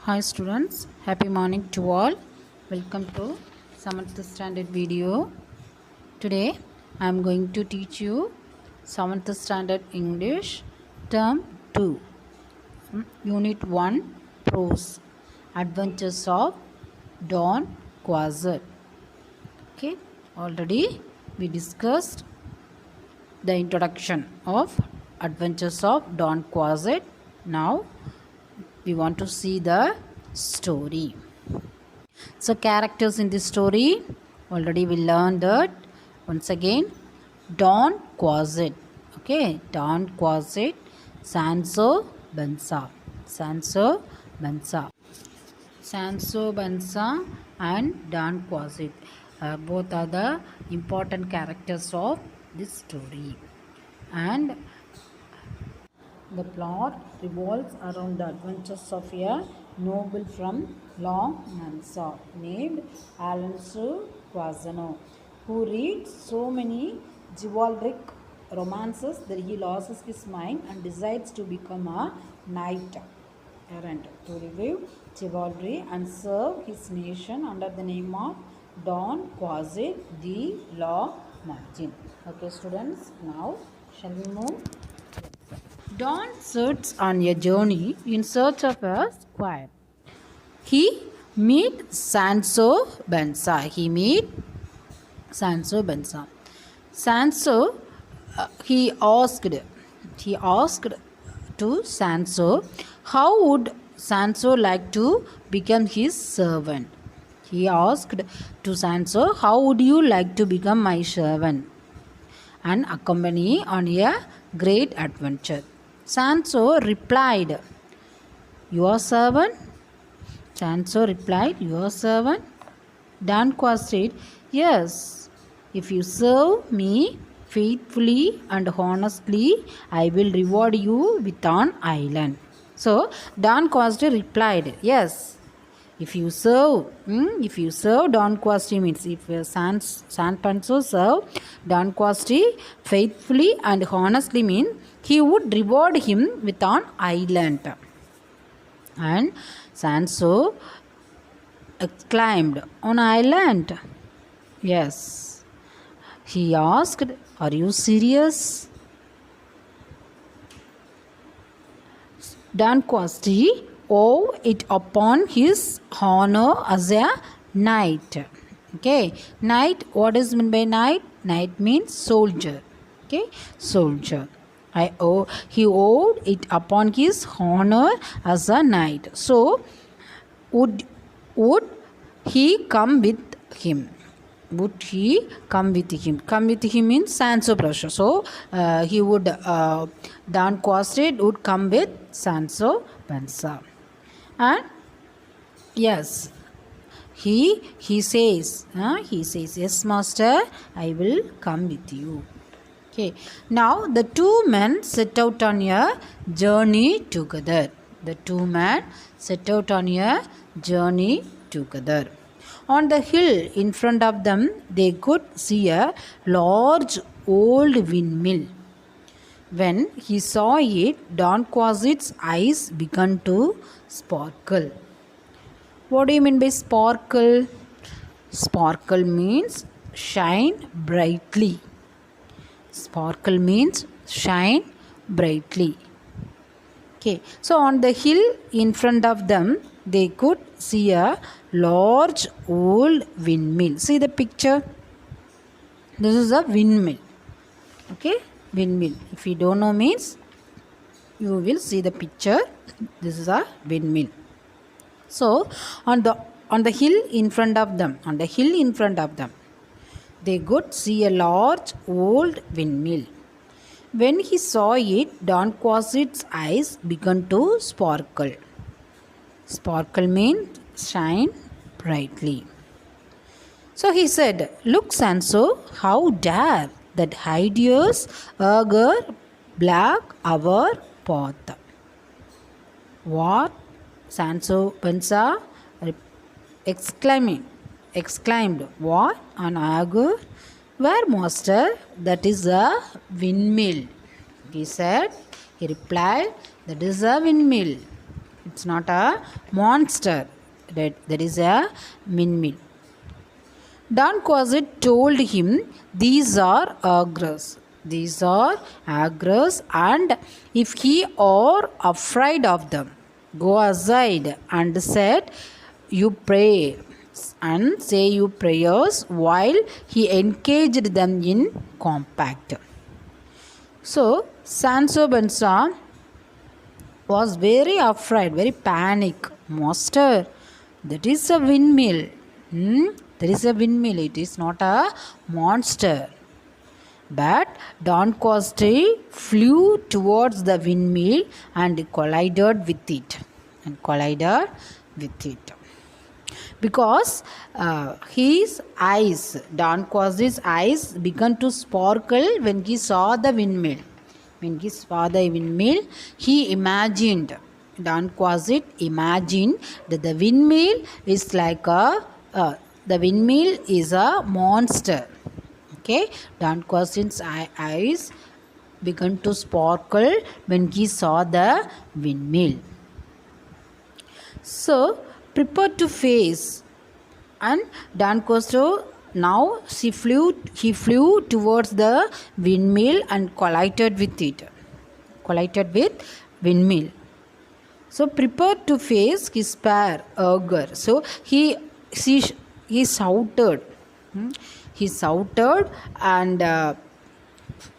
Hi students, happy morning to all. Welcome to 7th standard video. Today I am going to teach you 7th standard English term 2, unit 1, prose, adventures of Don Quixote. Okay, already we discussed the introduction of adventures of Don Quixote. Now we want to see the story. So characters in this story, already we learned that. Once again, Don Quixote. Okay, Don Quixote, Sancho Panza, Sancho Panza, Sancho Panza and Don Quixote. Both are the important characters of this story. And the plot revolves around the adventures of a noble from Long Mansa named Alonso Quasano, who reads so many chivalric romances that he loses his mind and decides to become a knight errant to revive chivalry and serve his nation under the name of Don Quixote the Law Martin. Okay, students, now shall we move? Don sets on a journey in search of a squire. He meets Sancho Panza. Sancho, he asked to Sancho, how would Sancho like to become his servant? He asked to Sancho, how would you like to become my servant and accompany on a great adventure? Sancho replied, your servant? Sancho replied, your servant? Don Quixote, yes, if you serve me faithfully and honestly, I will reward you with an island. So Don Quixote replied, yes, if you serve Don Quixote means if San Pancho serve Don Quixote faithfully and honestly means he would reward him with an island. And Sancho exclaimed, an island? Yes. He asked, are you serious? Don Quixote owe it upon his honor as a knight. Okay, knight, what is meant by knight? Knight means soldier. Okay, soldier. He owed it upon his honor as a knight. So would he come with him? Would he come with him? Come with him means Sancho Panza. So he would Don Quixote would come with Sancho Panza. And yes, he says, yes master, I will come with you. Okay, now the two men set out on a journey together. On the hill in front of them, they could see a large old windmill. When he saw it, Don Quixote's eyes began to sparkle. What do you mean by sparkle? Sparkle means shine brightly. Sparkle means shine brightly. Okay, so on the hill in front of them, they could see a large old windmill. See the picture? This is a windmill. Okay, windmill. If you don't know means, you will see the picture. This is a windmill. So on the hill in front of them, they could see a large old windmill. When he saw it, Don Quixote's eyes began to sparkle. Sparkle means shine brightly. So he said, look Sancho, how dare that hideous ogre block our path. What? Sancho Panza exclaimed, what? An ogre? Where, master? That is a windmill. He replied, that is a windmill. It's not a monster. That is a windmill. Don Quixote told him, "These are ogres. These are ogres, and if he are afraid of them, go aside and said, you pray and say your prayers," while he engaged them in compact. So Sancho Panza was very afraid, very panic. Master, that is a windmill. That is a windmill. It is not a monster. But Don Quixote flew towards the windmill and collided with it. Because his eyes, Don Quixote's eyes, began to sparkle when he saw the windmill. When he saw the windmill, he imagined, Don Quixote imagined that the windmill is like a monster. Okay, Don Quixote's eyes began to sparkle when he saw the windmill. So, prepared to face, and Don Quixote now he flew towards the windmill and collided with windmill. So prepared to face his pair ogre. So he shouted. He shouted and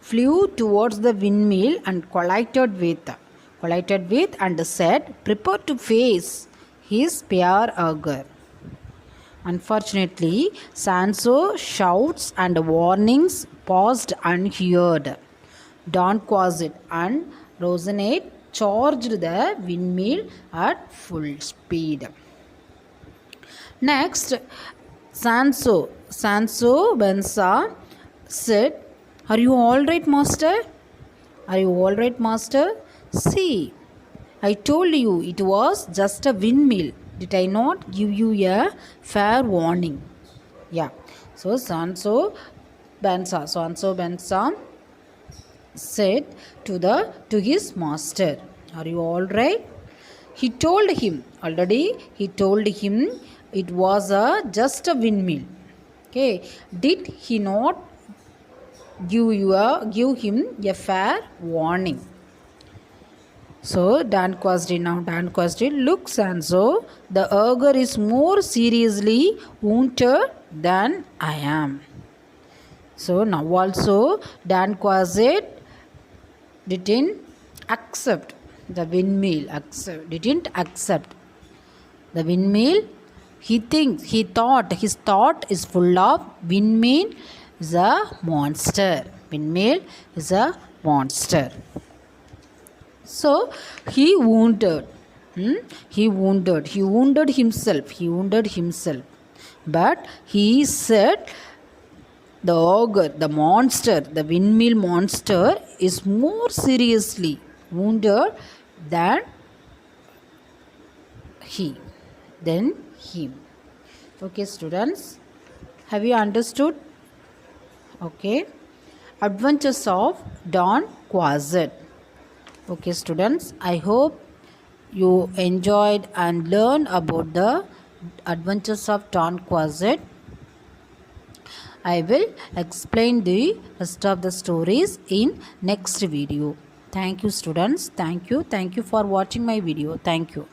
flew towards the windmill and collided with and said, "Prepare to face his pair ogre." Unfortunately, Sancho's shouts and warnings passed unheard. Don Quixote and Rocinante charged the windmill at full speed. Next, Sancho Panza said, "Are you all right, master? Are you all right, master? See, I told you it was just a windmill. Did I not give you a fair warning?" Yeah. So Sancho Panza said to his master, "Are you all right?" He told him it was just a windmill. Okay. Did he not give him a fair warning? So Don Quixote looks, and so the ogre is more seriously wounded than I am. So now also Don Quixote didn't accept the windmill. Didn't accept the windmill. His thought is full of windmill is a monster. Windmill is a monster. So he wounded himself. But he said the ogre, the monster, the windmill monster is more seriously wounded than him. Okay, students, have you understood? Okay. Adventures of Don Quixote. Okay, students, I hope you enjoyed and learned about the adventures of Don Quixote. I will explain the rest of the stories in next video. Thank you, students. Thank you for watching my video. Thank you.